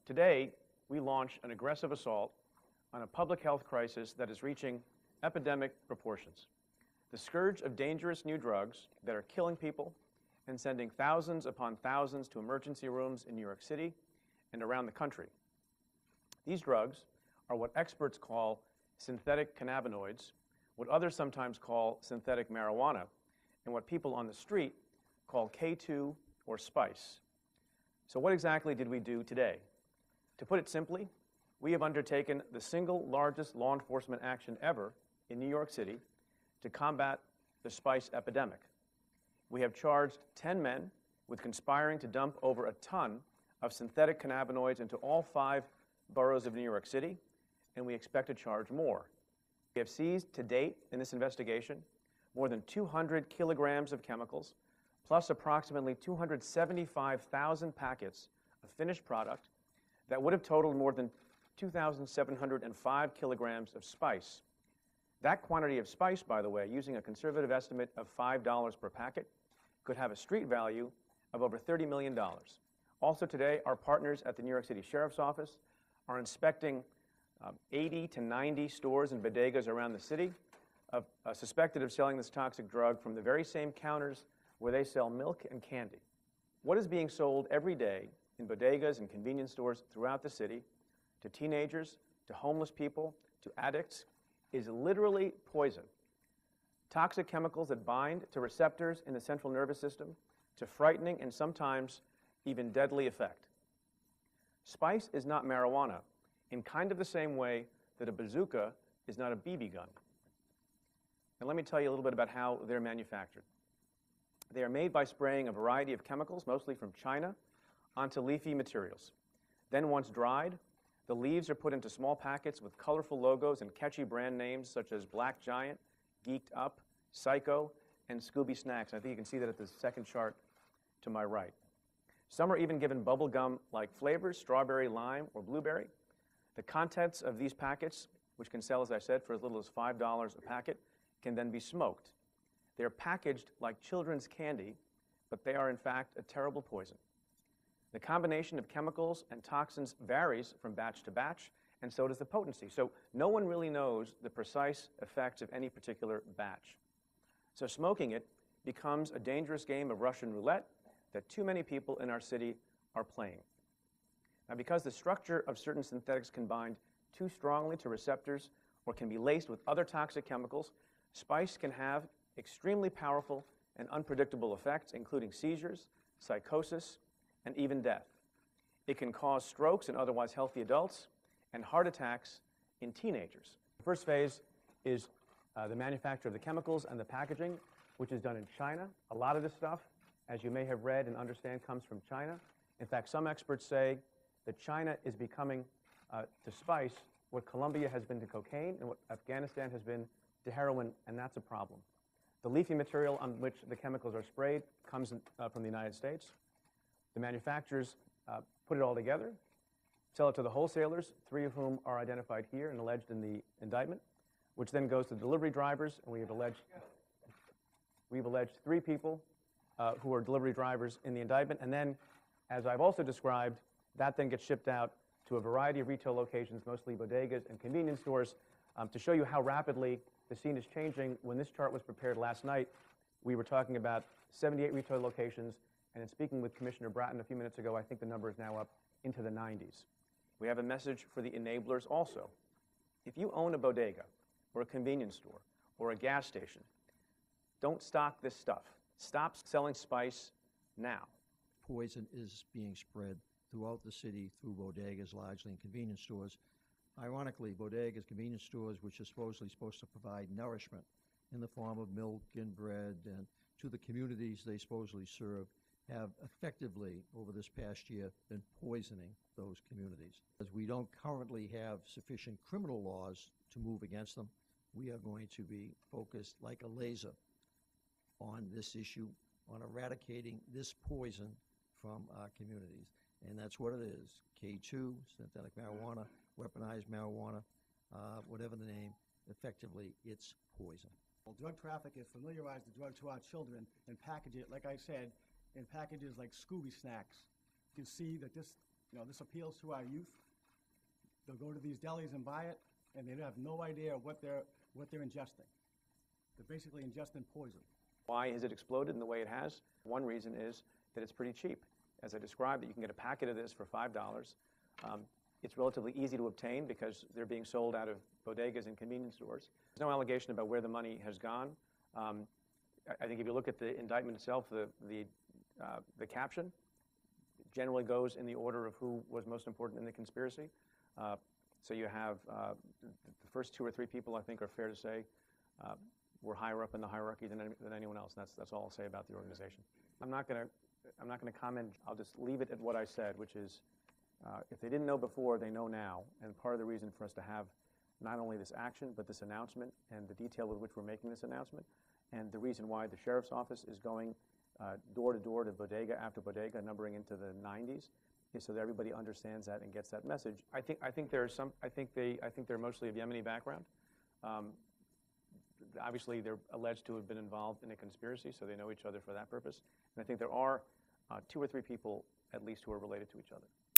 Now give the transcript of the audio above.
Today, we launch an aggressive assault on a public health crisis that is reaching epidemic proportions. The scourge of dangerous new drugs that are killing people and sending thousands upon thousands to emergency rooms in New York City and around the country. These drugs are what experts call synthetic cannabinoids, what others sometimes call synthetic marijuana, and what people on the street call K2 or spice. So what exactly did we do today? To put it simply, we have undertaken the single largest law enforcement action ever in New York City to combat the spice epidemic. We have charged 10 men with conspiring to dump over a ton of synthetic cannabinoids into all 5 boroughs of New York City, and we expect to charge more. We have seized to date in this investigation more than 200 kilograms of chemicals, plus approximately 275,000 packets of finished product that would have totaled more than 2,705 kilograms of spice. That quantity of spice, by the way, using a conservative estimate of $5 per packet, could have a street value of over $30 million. Also today, our partners at the New York City Sheriff's Office are inspecting 80 to 90 stores and bodegas around the city suspected of selling this toxic drug from the very same counters where they sell milk and candy. What is being sold every day in bodegas and convenience stores throughout the city to teenagers, to homeless people, to addicts is literally poison. Toxic chemicals that bind to receptors in the central nervous system to frightening and sometimes even deadly effect. Spice is not marijuana in kind of the same way that a bazooka is not a BB gun. And let me tell you a little bit about how they're manufactured. They are made by spraying a variety of chemicals, mostly from China, onto leafy materials. Then once dried, the leaves are put into small packets with colorful logos and catchy brand names such as Black Giant, Geeked Up, Psycho, and Scooby Snacks. I think you can see that at the second chart to my right. Some are even given bubble gum-like flavors, strawberry, lime, or blueberry. The contents of these packets, which can sell, as I said, for as little as $5 a packet, can then be smoked. They're packaged like children's candy, but they are in fact a terrible poison. The combination of chemicals and toxins varies from batch to batch, and so does the potency. So no one really knows the precise effects of any particular batch. So smoking it becomes a dangerous game of Russian roulette that too many people in our city are playing. Now, because the structure of certain synthetics can bind too strongly to receptors or can be laced with other toxic chemicals, spice can have extremely powerful and unpredictable effects, including seizures, psychosis, and even death. It can cause strokes in otherwise healthy adults and heart attacks in teenagers. The first phase is the manufacture of the chemicals and the packaging, which is done in China. A lot of this stuff, as you may have read and understand, comes from China. In fact, some experts say that China is becoming to spice what Colombia has been to cocaine and what Afghanistan has been to heroin, and that's a problem. The leafy material on which the chemicals are sprayed comes from the United States. The manufacturers put it all together, sell it to the wholesalers, 3 of whom are identified here and alleged in the indictment, which then goes to delivery drivers, and we've alleged 3 people who are delivery drivers in the indictment. And then, as I've also described, that then gets shipped out to a variety of retail locations, mostly bodegas and convenience stores. To show you how rapidly the scene is changing, when this chart was prepared last night, we were talking about 78 retail locations, and in speaking with Commissioner Bratton a few minutes ago, I think the number is now up into the 90s. We have a message for the enablers also. If you own a bodega or a convenience store or a gas station, don't stock this stuff. Stop selling spice now. Poison is being spread throughout the city through bodegas, largely, and convenience stores. Ironically, bodegas, convenience stores, which are supposedly supposed to provide nourishment in the form of milk and bread and to the communities they supposedly serve, have effectively, over this past year, been poisoning those communities. As we don't currently have sufficient criminal laws to move against them, we are going to be focused like a laser on this issue, on eradicating this poison from our communities. And that's what it is. K2, synthetic marijuana, weaponized marijuana, whatever the name, effectively, it's poison. Well, drug traffickers familiarize the drug to our children and package it, like I said, in packages like Scooby Snacks. You can see that this You know, this appeals to our youth. They'll go to these delis and buy it, and they have no idea what they're ingesting. They're basically ingesting poison. Why has it exploded in the way it has? One reason is that it's pretty cheap. As I described, that you can get a packet of this for $5. It's relatively easy to obtain because they're being sold out of bodegas and convenience stores. There's no allegation about where the money has gone. I think if you look at the indictment itself, the caption generally goes in the order of who was most important in the conspiracy. So you have the first 2 or 3 people, I think, are fair to say, were higher up in the hierarchy than anyone else. And that's all I'll say about the organization. I'm not going to comment. I'll just leave it at what I said, which is if they didn't know before, they know now. And part of the reason for us to have not only this action, but this announcement and the detail with which we're making this announcement, and the reason why the sheriff's office is going door to door to bodega after bodega, numbering into the 90s, is so that everybody understands that and gets that message. I think they're mostly of Yemeni background. Obviously, they're alleged to have been involved in a conspiracy, so they know each other for that purpose. And I think there are 2 or 3 people at least who are related to each other.